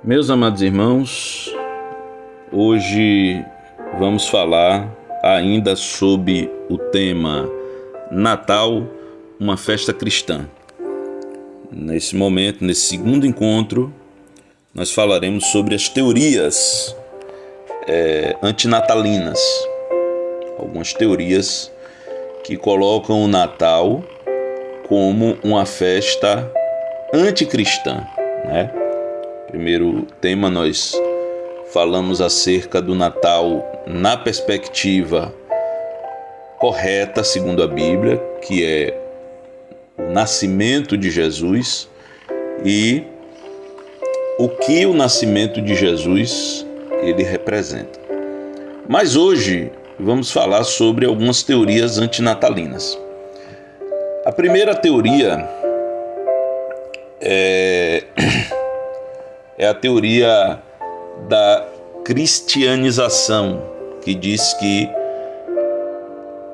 Meus amados irmãos, hoje vamos falar ainda sobre o tema Natal, uma festa cristã. Nesse momento, nesse segundo encontro, nós falaremos sobre as teorias antinatalinas. Algumas teorias que colocam o Natal como uma festa anticristã, né? Primeiro tema, nós falamos acerca do Natal na perspectiva correta, segundo a Bíblia, que é o nascimento de Jesus e o que o nascimento de Jesus ele representa. Mas hoje vamos falar sobre algumas teorias antinatalinas. A primeira teoria é a teoria da cristianização, que diz que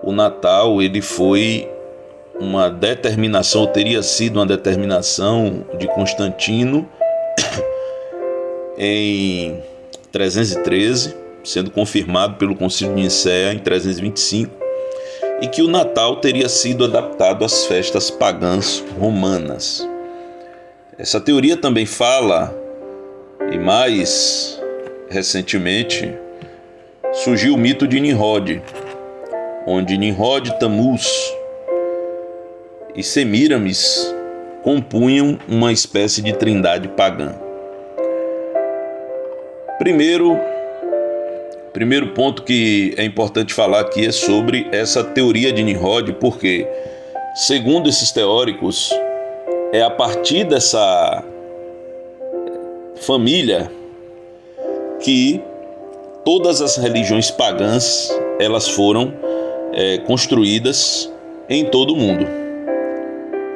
o Natal ele foi uma determinação, ou teria sido uma determinação de Constantino em 313, sendo confirmado pelo Concílio de Nicéia em 325, e que o Natal teria sido adaptado às festas pagãs romanas. Essa teoria também fala, e mais recentemente, surgiu o mito de Nimrod, onde Nimrod, Tamuz e Semíramis compunham uma espécie de trindade pagã. Primeiro ponto que é importante falar aqui é sobre essa teoria de Nimrod, porque, segundo esses teóricos, é a partir dessa família que todas as religiões pagãs elas foram construídas em todo o mundo.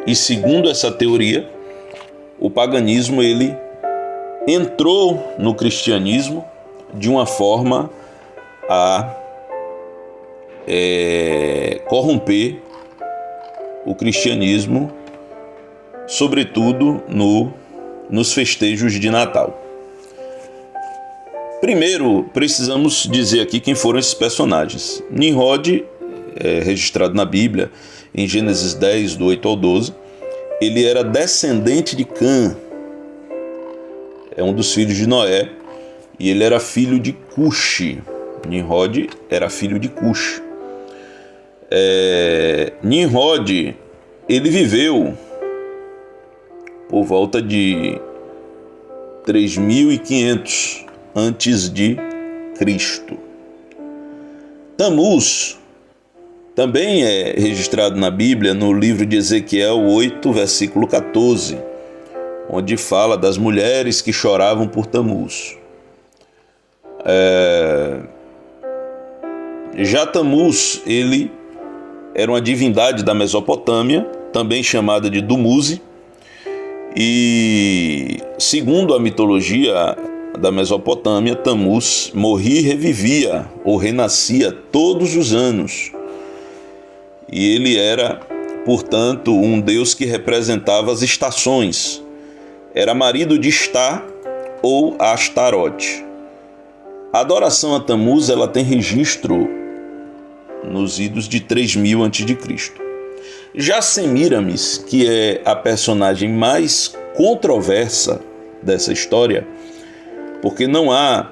E segundo essa teoria, o paganismo ele entrou no cristianismo de uma forma a corromper o cristianismo, sobretudo nos festejos de Natal. Primeiro, precisamos dizer aqui quem foram esses personagens. Nimrod, registrado na Bíblia, em Gênesis 10, do 8 ao 12, ele era descendente de Cã, é um dos filhos de Noé, e ele era filho de Cuxi. Nimrod era filho de Cuxi. Nimrod, ele viveu por volta de 3.500 antes de Cristo. Tamuz também é registrado na Bíblia no livro de Ezequiel 8, versículo 14, onde fala das mulheres que choravam por Tamuz. Já Tamuz, ele era uma divindade da Mesopotâmia, também chamada de Dumuzi, e segundo a mitologia da Mesopotâmia, Tamuz morria e revivia ou renascia todos os anos. E ele era, portanto, um deus que representava as estações. Era marido de Istá ou Astarote. A adoração a Tamuz ela tem registro nos idos de 3.000 a.C. Já Semíramis, que é a personagem mais controversa dessa história, porque não há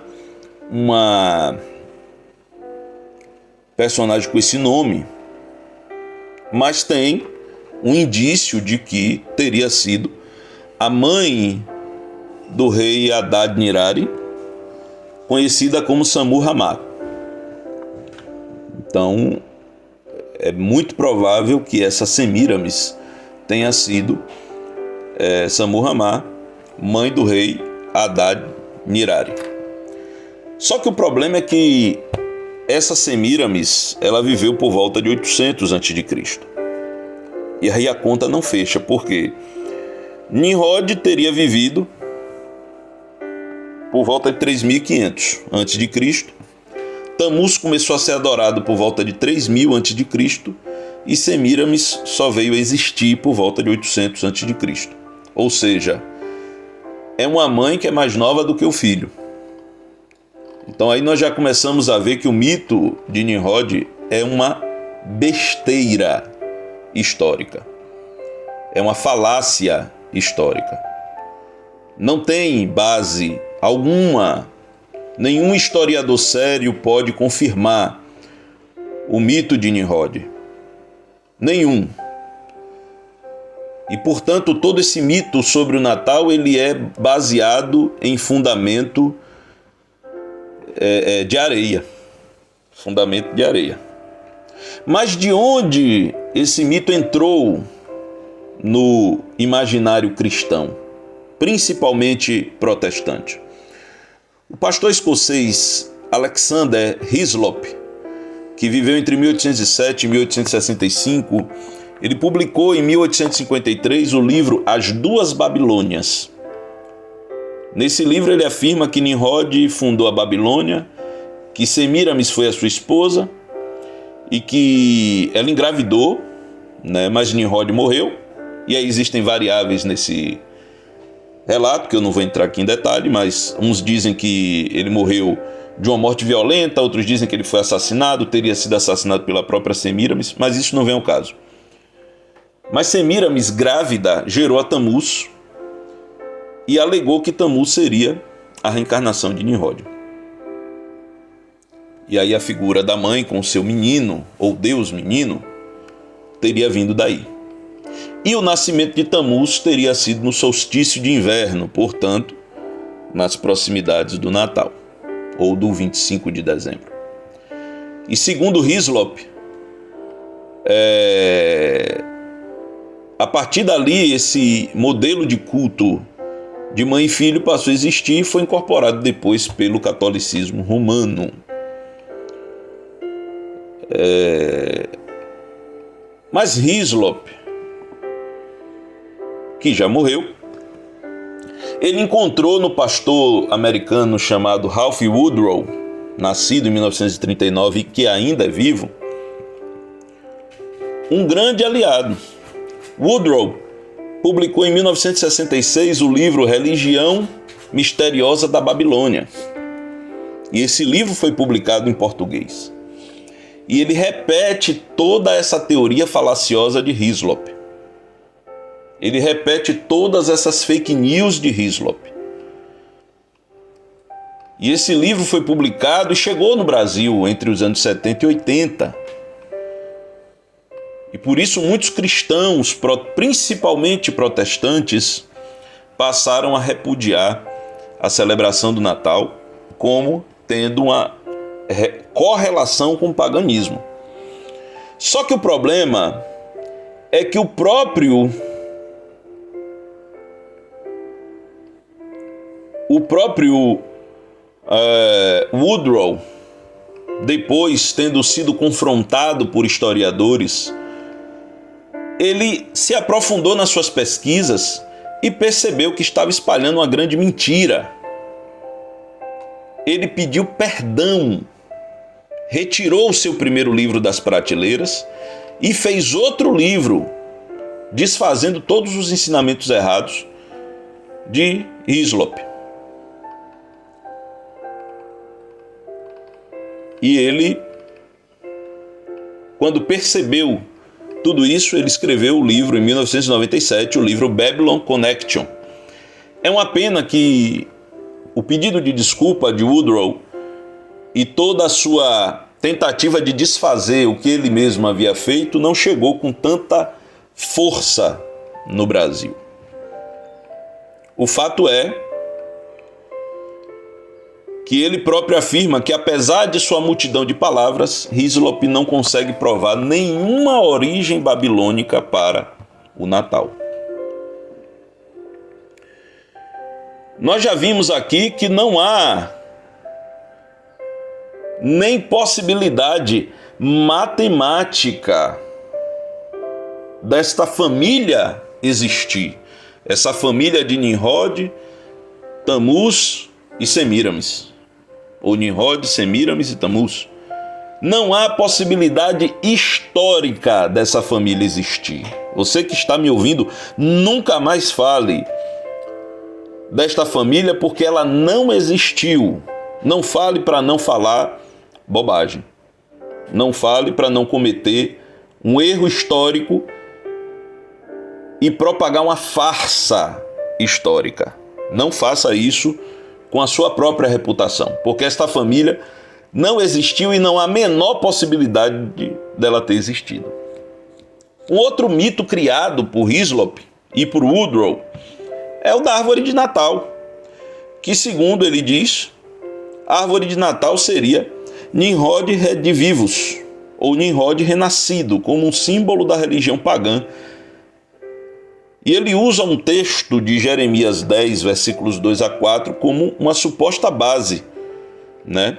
uma personagem com esse nome, mas tem um indício de que teria sido a mãe do rei Adad-Nirari, conhecida como Sammu-Ramá. Então, é muito provável que essa Semíramis tenha sido Sammu-Ramá, mãe do rei Adad-Nirari. Só que o problema é que essa Semíramis, ela viveu por volta de 800 a.C. E aí a conta não fecha, porque Nimrod teria vivido por volta de 3.500 a.C. Tamuz começou a ser adorado por volta de 3.000 a.C. e Semíramis só veio a existir por volta de 800 a.C. Ou seja, é uma mãe que é mais nova do que o filho. Então aí nós já começamos a ver que o mito de Nimrod é uma besteira histórica. É uma falácia histórica. Não tem base alguma. Nenhum historiador sério pode confirmar o mito de Nimrod. Nenhum. E, portanto, todo esse mito sobre o Natal, ele é baseado em fundamento de areia. Fundamento de areia. Mas de onde esse mito entrou no imaginário cristão, principalmente protestante? O pastor escocês Alexander Hislop, que viveu entre 1807 e 1865, ele publicou em 1853 o livro As Duas Babilônias. Nesse livro ele afirma que Nimrod fundou a Babilônia, que Semíramis foi a sua esposa e que ela engravidou, mas Nimrod morreu. E aí existem variáveis nesse relato, que eu não vou entrar aqui em detalhe, mas uns dizem que ele morreu de uma morte violenta, outros dizem que ele foi assassinado, teria sido assassinado pela própria Semíramis, mas isso não vem ao caso. Mas Semíramis, grávida, gerou a Tamuz e alegou que Tamuz seria a reencarnação de Nimrod. E aí a figura da mãe com o seu menino, ou Deus menino, teria vindo daí. E o nascimento de Tamuz teria sido no solstício de inverno, portanto, nas proximidades do Natal, ou do 25 de dezembro. E segundo Hislop, a partir dali, esse modelo de culto de mãe e filho passou a existir e foi incorporado depois pelo catolicismo romano. Mas Hislop, que já morreu, ele encontrou no pastor americano chamado Ralph Woodrow, nascido em 1939 e que ainda é vivo, um grande aliado. Woodrow publicou em 1966 o livro Religião Misteriosa da Babilônia. E esse livro foi publicado em português. E ele repete toda essa teoria falaciosa de Hislop. Ele repete todas essas fake news de Hislop. E esse livro foi publicado e chegou no Brasil entre os anos 70 e 80. E por isso muitos cristãos, principalmente protestantes, passaram a repudiar a celebração do Natal como tendo uma correlação com o paganismo. Só que o problema é que o próprio Woodrow, depois tendo sido confrontado por historiadores, ele se aprofundou nas suas pesquisas e percebeu que estava espalhando uma grande mentira. Ele pediu perdão, retirou o seu primeiro livro das prateleiras e fez outro livro, desfazendo todos os ensinamentos errados de Hislop. E ele, quando percebeu tudo isso, ele escreveu o livro em 1997, o livro Babylon Connection. É uma pena que o pedido de desculpa de Woodrow e toda a sua tentativa de desfazer o que ele mesmo havia feito não chegou com tanta força no Brasil. O fato é que ele próprio afirma que, apesar de sua multidão de palavras, Hislop não consegue provar nenhuma origem babilônica para o Natal. Nós já vimos aqui que não há nem possibilidade matemática desta família existir. Essa família de Nimrod, Tamuz e Semíramis. Ou Nimrod, Semíramis e Tamuz. Não há possibilidade histórica dessa família existir. Você que está me ouvindo, nunca mais fale desta família porque ela não existiu. Não fale para não falar bobagem. Não fale para não cometer um erro histórico e propagar uma farsa histórica. Não faça isso com a sua própria reputação, porque esta família não existiu e não há a menor possibilidade dela ter existido. Um outro mito criado por Hislop e por Woodrow é o da árvore de Natal, que, segundo ele diz, a árvore de Natal seria Nimrod redivivus, ou Nimrod renascido, como um símbolo da religião pagã. E ele usa um texto de Jeremias 10, versículos 2 a 4, como uma suposta base, né?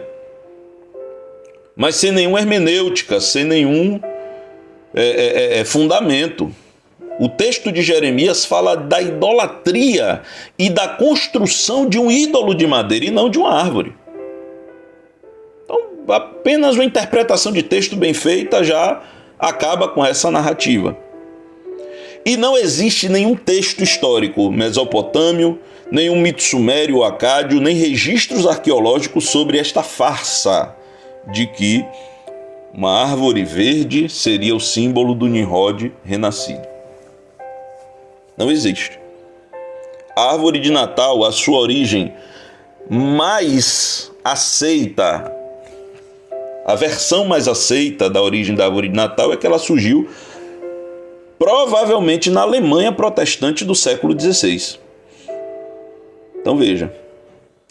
Mas sem nenhuma hermenêutica, sem nenhum fundamento. O texto de Jeremias fala da idolatria e da construção de um ídolo de madeira e não de uma árvore. Então, apenas uma interpretação de texto bem feita já acaba com essa narrativa. E não existe nenhum texto histórico mesopotâmio, nenhum mito sumério ou acádio, nem registros arqueológicos sobre esta farsa de que uma árvore verde seria o símbolo do Nimrod renascido. Não existe. A árvore de Natal, a sua origem mais aceita, a versão mais aceita da origem da árvore de Natal é que ela surgiu provavelmente na Alemanha protestante do século XVI. Então veja,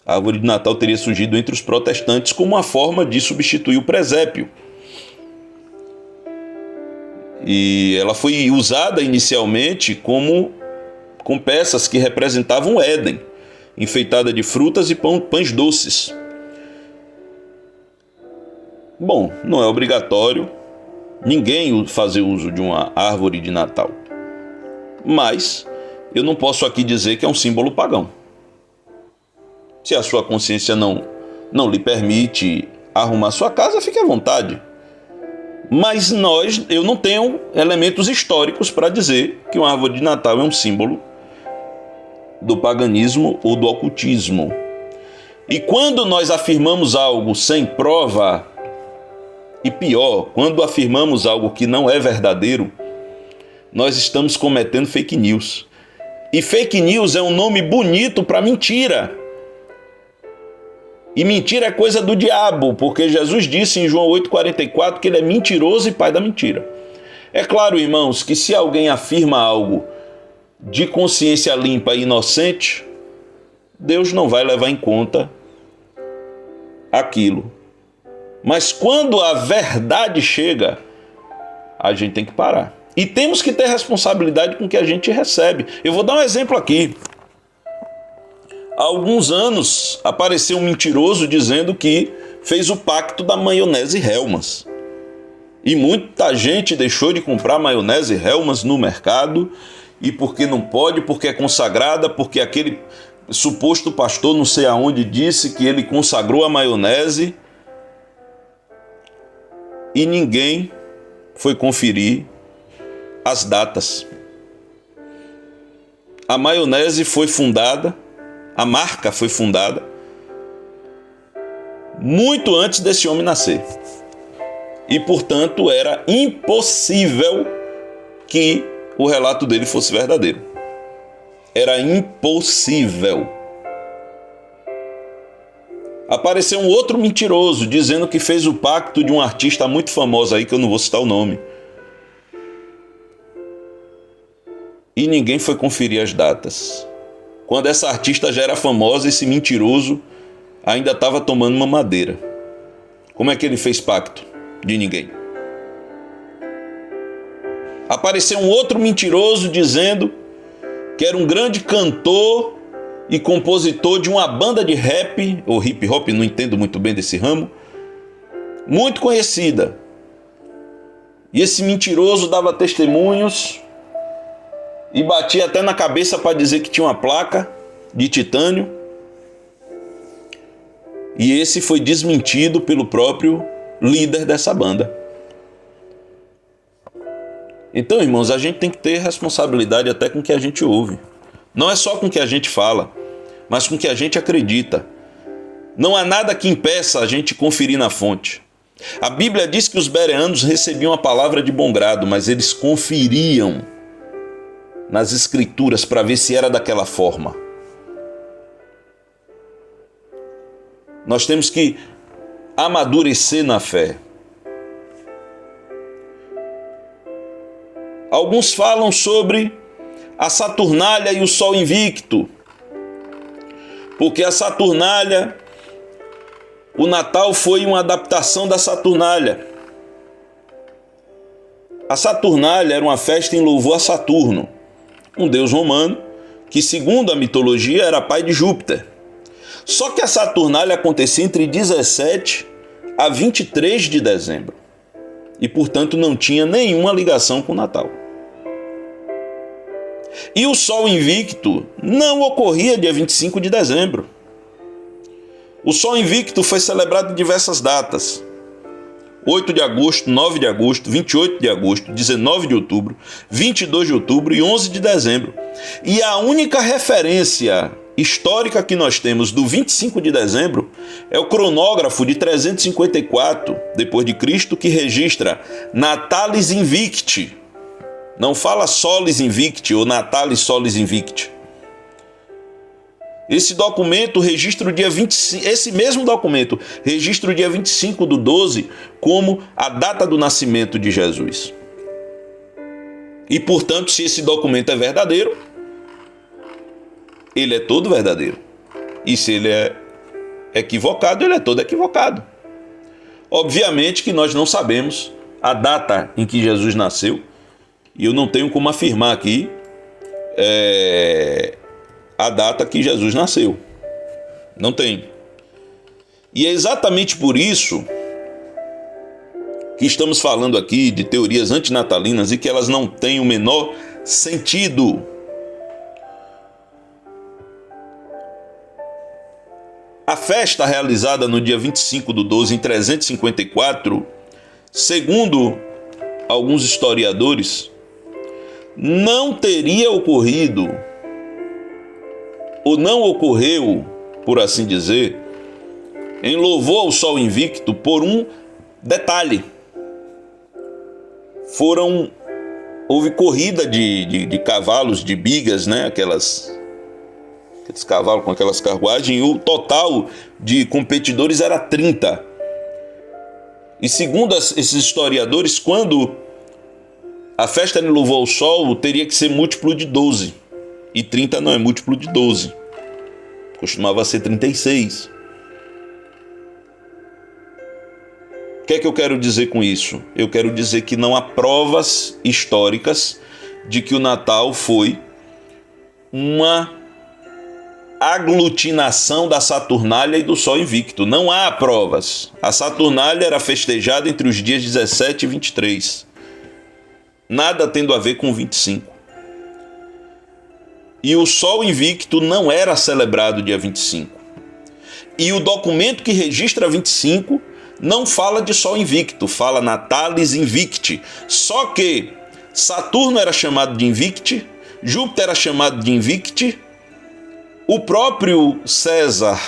a árvore de Natal teria surgido entre os protestantes como uma forma de substituir o presépio. E ela foi usada inicialmente com peças que representavam o Éden, enfeitada de frutas e pães doces. Bom, não é obrigatório ninguém fazer uso de uma árvore de Natal. Mas eu não posso aqui dizer que é um símbolo pagão. Se a sua consciência não lhe permite arrumar sua casa, fique à vontade. Mas eu não tenho elementos históricos para dizer que uma árvore de Natal é um símbolo do paganismo ou do ocultismo. E quando nós afirmamos algo sem prova, e pior, quando afirmamos algo que não é verdadeiro, nós estamos cometendo fake news. E fake news é um nome bonito para mentira. E mentira é coisa do diabo, porque Jesus disse em João 8,44 que ele é mentiroso e pai da mentira. É claro, irmãos, que se alguém afirma algo de consciência limpa e inocente, Deus não vai levar em conta aquilo. Mas quando a verdade chega, a gente tem que parar. E temos que ter responsabilidade com o que a gente recebe. Eu vou dar um exemplo aqui. Há alguns anos apareceu um mentiroso dizendo que fez o pacto da maionese Hellmann's. E muita gente deixou de comprar maionese Hellmann's no mercado. E porque não pode, porque é consagrada, porque aquele suposto pastor não sei aonde disse que ele consagrou a maionese. E ninguém foi conferir as datas. A maionese foi fundada, a marca foi fundada muito antes desse homem nascer. E, portanto, era impossível que o relato dele fosse verdadeiro. Era impossível. Apareceu um outro mentiroso dizendo que fez o pacto de um artista muito famoso aí, que eu não vou citar o nome. E ninguém foi conferir as datas. Quando essa artista já era famosa, esse mentiroso ainda estava tomando uma madeira. Como é que ele fez pacto? De ninguém. Apareceu um outro mentiroso dizendo que era um grande cantor e compositor de uma banda de rap, ou hip hop, não entendo muito bem desse ramo, muito conhecida. E esse mentiroso dava testemunhos e batia até na cabeça para dizer que tinha uma placa de titânio. E esse foi desmentido pelo próprio líder dessa banda. Então, irmãos, a gente tem que ter responsabilidade até com o que a gente ouve. Não é só com o que a gente fala. mas com o que a gente acredita. Não há nada que impeça a gente conferir na fonte. A Bíblia diz que os bereanos recebiam a palavra de bom grado, mas eles conferiam nas escrituras para ver se era daquela forma. Nós temos que amadurecer na fé. Alguns falam sobre a Saturnália e o Sol invicto, porque a Saturnália, o Natal foi uma adaptação da Saturnália. A Saturnália era uma festa em louvor a Saturno, um deus romano que, segundo a mitologia, era pai de Júpiter. Só que a Saturnália acontecia entre 17 a 23 de dezembro e, portanto, não tinha nenhuma ligação com o Natal. E o Sol invicto não ocorria dia 25 de dezembro. O Sol invicto foi celebrado em diversas datas: 8 de agosto, 9 de agosto, 28 de agosto, 19 de outubro, 22 de outubro e 11 de dezembro. E a única referência histórica que nós temos do 25 de dezembro é o cronógrafo de 354 depois de Cristo, que registra Natalis Invicti. Não fala Solis Invicti ou Natalis Solis Invicti. Esse documento registra o dia 25, esse mesmo documento registra o dia 25 do 12 como a data do nascimento de Jesus. E, portanto, se esse documento é verdadeiro, ele é todo verdadeiro. E se ele é equivocado, ele é todo equivocado. Obviamente que nós não sabemos a data em que Jesus nasceu, e eu não tenho como afirmar aqui a data que Jesus nasceu. Não tem. E é exatamente por isso que estamos falando aqui de teorias antinatalinas e que elas não têm o menor sentido. A festa realizada no dia 25 do 12 em 354, segundo alguns historiadores, não teria ocorrido, ou não ocorreu, por assim dizer, em louvor ao Sol invicto por um detalhe. Houve corrida de cavalos, de bigas, né? Aqueles cavalos com aquelas carruagens, e o total de competidores era 30. E segundo esses historiadores, quando a festa de louvor ao Sol teria que ser múltiplo de 12. E 30 não é múltiplo de 12. Costumava ser 36. O que é que eu quero dizer com isso? Eu quero dizer que não há provas históricas de que o Natal foi uma aglutinação da Saturnália e do Sol invicto. Não há provas. A Saturnália era festejada entre os dias 17 e 23. Nada tendo a ver com 25. E o Sol invicto não era celebrado dia 25. E o documento que registra 25 não fala de Sol invicto, fala Natalis Invicti. Só que Saturno era chamado de Invicti, Júpiter era chamado de Invicti, o próprio César,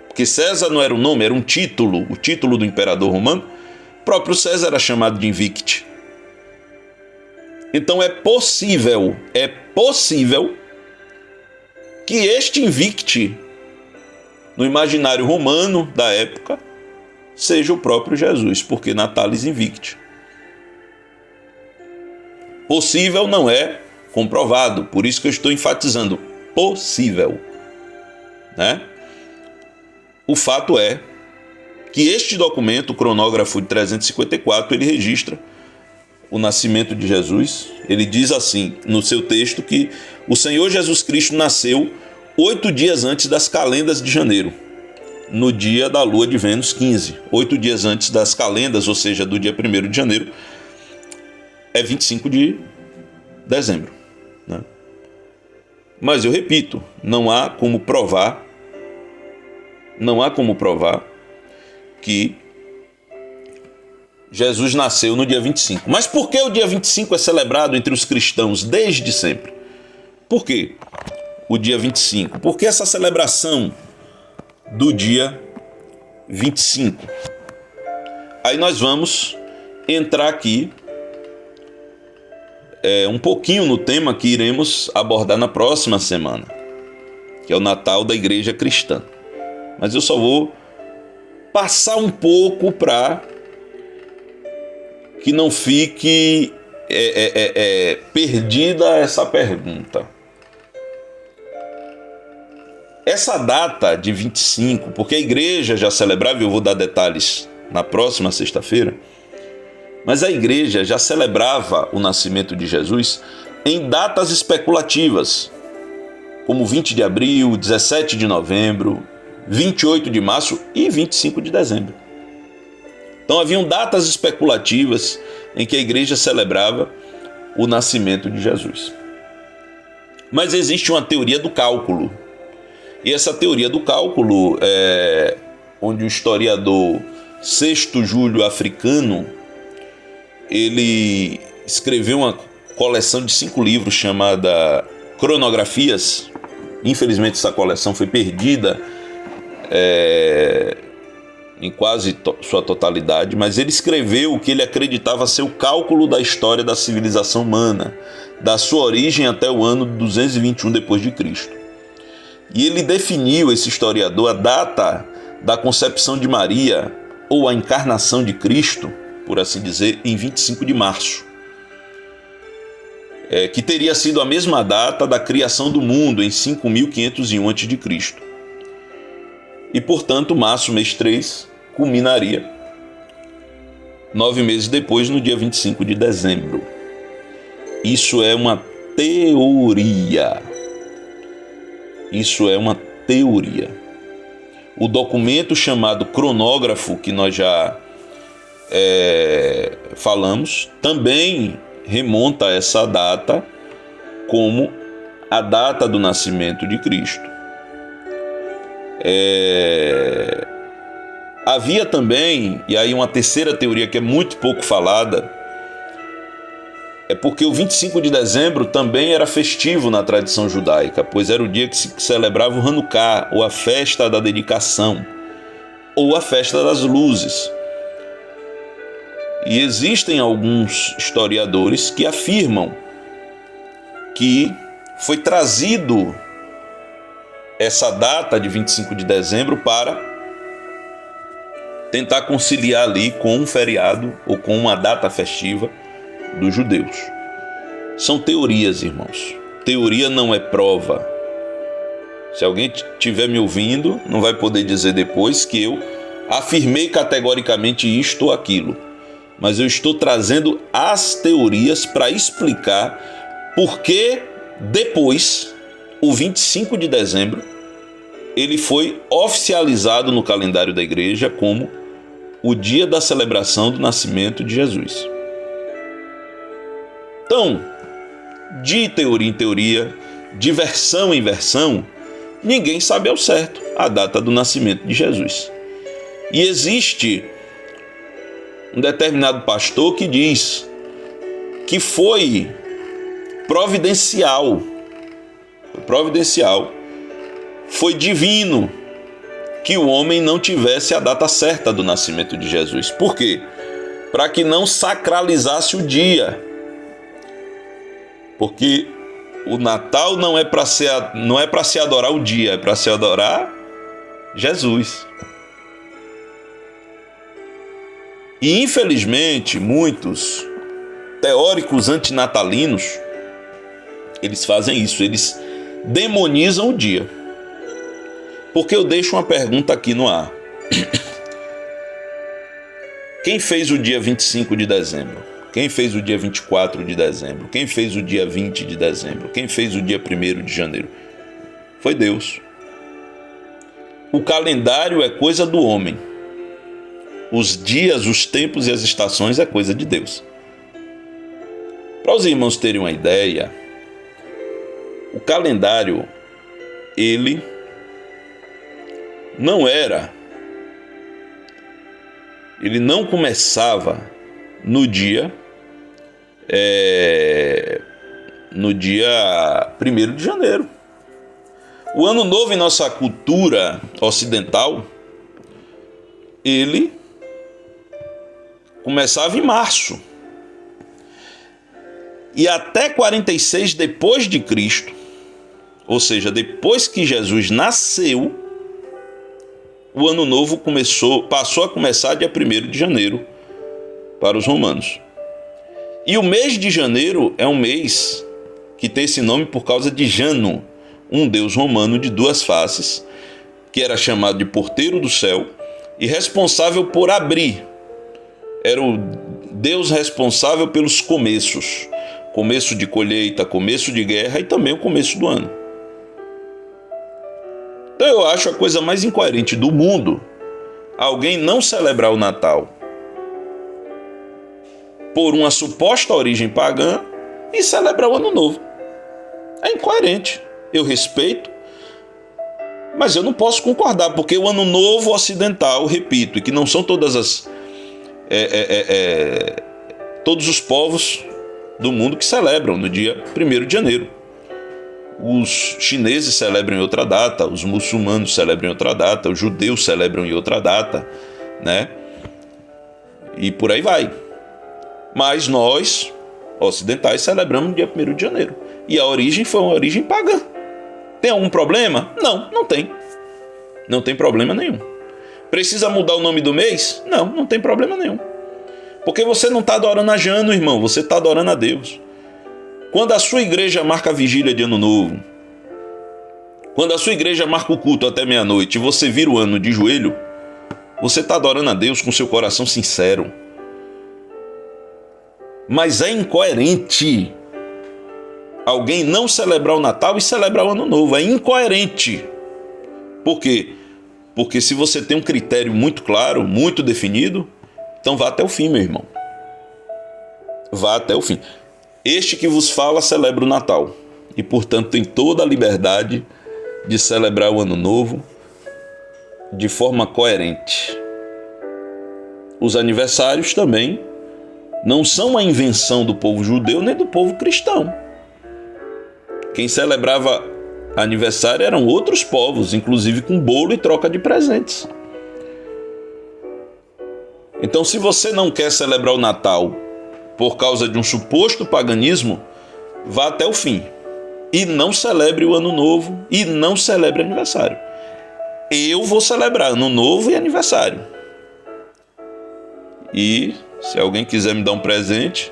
porque César não era um nome, era um título, o título do imperador romano, o próprio César era chamado de Invicti. Então é possível que este Invicti, no imaginário romano da época, seja o próprio Jesus, porque Natalis Invicti. Possível não é comprovado, por isso que eu estou enfatizando, possível, né? O fato é que este documento, o cronógrafo de 354, ele registra o nascimento de Jesus. Ele diz assim no seu texto que o Senhor Jesus Cristo nasceu 8 dias antes das calendas de janeiro, no dia da lua de Vênus 15. 8 dias antes das calendas, ou seja, do dia 1º de janeiro, é 25 de dezembro, né? Mas eu repito, não há como provar que Jesus nasceu no dia 25. Mas por que o dia 25 é celebrado entre os cristãos desde sempre? Por quê? o dia 25? Por que essa celebração do dia 25? Aí nós vamos entrar aqui um pouquinho no tema que iremos abordar na próxima semana, que é o Natal da Igreja Cristã. Mas eu só vou passar um pouco para que não fique perdida essa pergunta. Essa data de 25, porque a igreja já celebrava, eu vou dar detalhes na próxima sexta-feira, mas a igreja já celebrava o nascimento de Jesus em datas especulativas, como 20 de abril, 17 de novembro, 28 de março e 25 de dezembro. Então haviam datas especulativas em que a igreja celebrava o nascimento de Jesus. Mas existe uma teoria do cálculo. E essa teoria do cálculo, onde o historiador Sexto Júlio Africano, ele escreveu uma coleção de 5 livros chamada Cronografias. Infelizmente essa coleção foi perdida em quase sua totalidade, mas ele escreveu o que ele acreditava ser o cálculo da história da civilização humana, da sua origem até o ano 221 depois de Cristo. E ele definiu, esse historiador, a data da concepção de Maria, ou a encarnação de Cristo, por assim dizer, em 25 de março, que teria sido a mesma data da criação do mundo, em 5.501 a.C. E, portanto, março, mês 3, culminaria 9 meses depois, no dia 25 de dezembro. Isso é uma teoria. Isso é uma teoria. O documento chamado cronógrafo, que nós já falamos, também remonta a essa data como a data do nascimento de Cristo. Havia também, e aí uma terceira teoria que é muito pouco falada, é porque o 25 de dezembro também era festivo na tradição judaica, pois era o dia que se celebrava o Hanukkah, ou a festa da dedicação, ou a festa das luzes. E existem alguns historiadores que afirmam que foi trazido essa data de 25 de dezembro para tentar conciliar ali com um feriado ou com uma data festiva dos judeus. São teorias, irmãos. Teoria não é prova. Se alguém estiver me ouvindo, não vai poder dizer depois que eu afirmei categoricamente isto ou aquilo. Mas eu estou trazendo as teorias para explicar por que depois, o 25 de dezembro, ele foi oficializado no calendário da igreja como o dia da celebração do nascimento de Jesus. Então, de teoria em teoria, de versão em versão, ninguém sabe ao certo a data do nascimento de Jesus. E existe um determinado pastor que diz que foi providencial, foi divino que o homem não tivesse a data certa do nascimento de Jesus. Por quê? Para que não sacralizasse o dia. Porque o Natal não é para se adorar o dia, é para se adorar Jesus. E infelizmente muitos teóricos antinatalinos, eles fazem isso, eles demonizam o dia. Porque eu deixo uma pergunta aqui no ar. Quem fez o dia 25 de dezembro? Quem fez o dia 24 de dezembro? Quem fez o dia 20 de dezembro? Quem fez o dia 1º de janeiro? Foi Deus. O calendário é coisa do homem. Os dias, os tempos e as estações é coisa de Deus. Para os irmãos terem uma ideia, o calendário, ele não começava no dia 1º de janeiro. O Ano Novo em nossa cultura ocidental, ele começava em março. E até 46 depois de Cristo, ou seja, depois que Jesus nasceu, o Ano Novo passou a começar dia 1º de janeiro para os romanos. E o mês de janeiro é um mês que tem esse nome por causa de Jano, um deus romano de duas faces, que era chamado de porteiro do céu e responsável por abrir. Era o deus responsável pelos começos. Começo de colheita, começo de guerra e também o começo do ano. Então eu acho a coisa mais incoerente do mundo alguém não celebrar o Natal por uma suposta origem pagã e celebrar o Ano Novo. É incoerente. Eu respeito, mas eu não posso concordar, porque o Ano Novo ocidental, repito, e que não são todos os povos do mundo que celebram no dia 1º de janeiro. Os chineses celebram em outra data, os muçulmanos celebram em outra data, os judeus celebram em outra data, né? E por aí vai. Mas nós, ocidentais, celebramos no dia 1º de janeiro. E a origem foi uma origem pagã. Tem algum problema? Não, não tem. Não tem problema nenhum. Precisa mudar o nome do mês? Não, não tem problema nenhum. Porque você não está adorando a Jano, irmão, você está adorando a Deus. Quando a sua igreja marca a vigília de Ano Novo, quando a sua igreja marca o culto até meia-noite e você vira o ano de joelho, você está adorando a Deus com seu coração sincero. Mas é incoerente alguém não celebrar o Natal e celebrar o Ano Novo. É incoerente. Por quê? Porque se você tem um critério muito claro, muito definido, então vá até o fim, meu irmão. Vá até o fim. Este que vos fala celebra o Natal e, portanto, tem toda a liberdade de celebrar o Ano Novo de forma coerente. Os aniversários também não são uma invenção do povo judeu nem do povo cristão. Quem celebrava aniversário eram outros povos, inclusive com bolo e troca de presentes. Então, se você não quer celebrar o Natal por causa de um suposto paganismo, vá até o fim. E não celebre o Ano Novo e não celebre aniversário. Eu vou celebrar Ano Novo e aniversário. E se alguém quiser me dar um presente,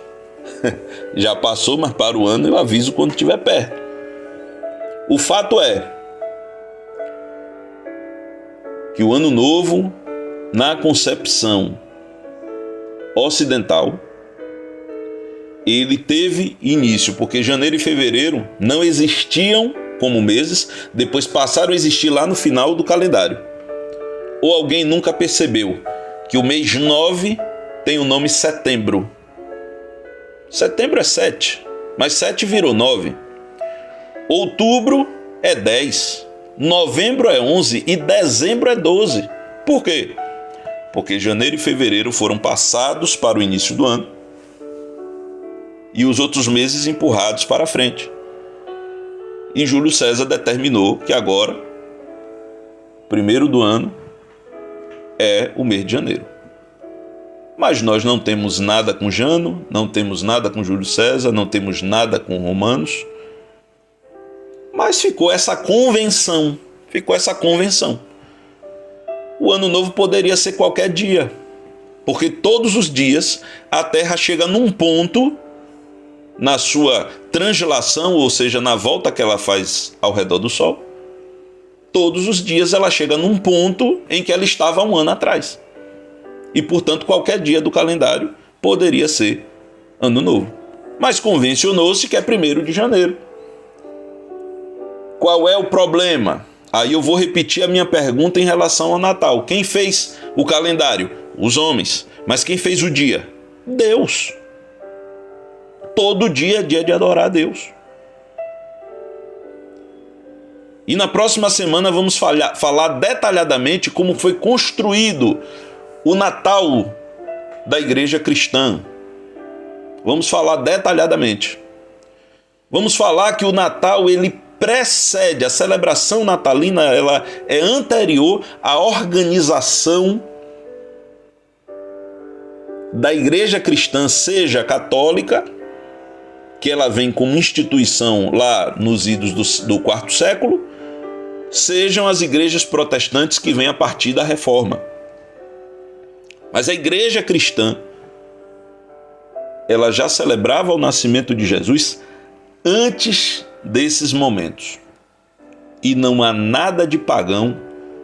já passou, mas para o ano eu aviso quando estiver perto. O fato é que o Ano Novo, na concepção ocidental, ele teve início, porque janeiro e fevereiro não existiam como meses, depois passaram a existir lá no final do calendário. Ou alguém nunca percebeu que o mês 9 tem o nome setembro. Setembro é 7, mas 7 virou 9. Outubro é 10, novembro é 11 e dezembro é 12. Por quê? Porque janeiro e fevereiro foram passados para o início do ano e os outros meses empurrados para frente. E Júlio César determinou que agora, primeiro do ano, é o mês de janeiro. Mas nós não temos nada com Jano, não temos nada com Júlio César, não temos nada com romanos. Mas ficou essa convenção. O Ano Novo poderia ser qualquer dia, porque todos os dias a Terra chega num ponto na sua translação, ou seja, na volta que ela faz ao redor do Sol. Todos os dias ela chega num ponto em que ela estava há um ano atrás. E, portanto, qualquer dia do calendário poderia ser Ano Novo. Mas convencionou-se que é 1º de janeiro. Qual é o problema? Aí eu vou repetir a minha pergunta em relação ao Natal. Quem fez o calendário? Os homens. Mas quem fez o dia? Deus. Todo dia é dia de adorar a Deus. E na próxima semana vamos falar detalhadamente como foi construído o Natal da igreja cristã. Vamos falar detalhadamente. Vamos falar que o Natal ele precede, a celebração natalina, ela é anterior à organização da igreja cristã, seja católica, que ela vem como instituição lá nos idos do quarto século, sejam as igrejas protestantes que vêm a partir da Reforma. Mas a igreja cristã, ela já celebrava o nascimento de Jesus antes desses momentos. E não há nada de pagão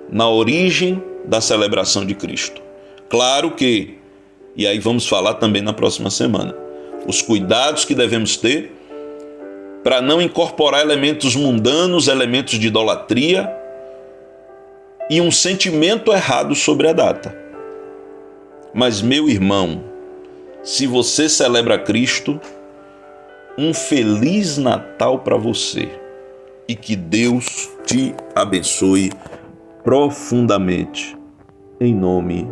na origem da celebração de Cristo. Claro que, e aí vamos falar também na próxima semana, os cuidados que devemos ter para não incorporar elementos mundanos, elementos de idolatria e um sentimento errado sobre a data. Mas, meu irmão, se você celebra Cristo, um Feliz Natal para você e que Deus te abençoe profundamente, em nome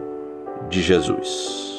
de Jesus.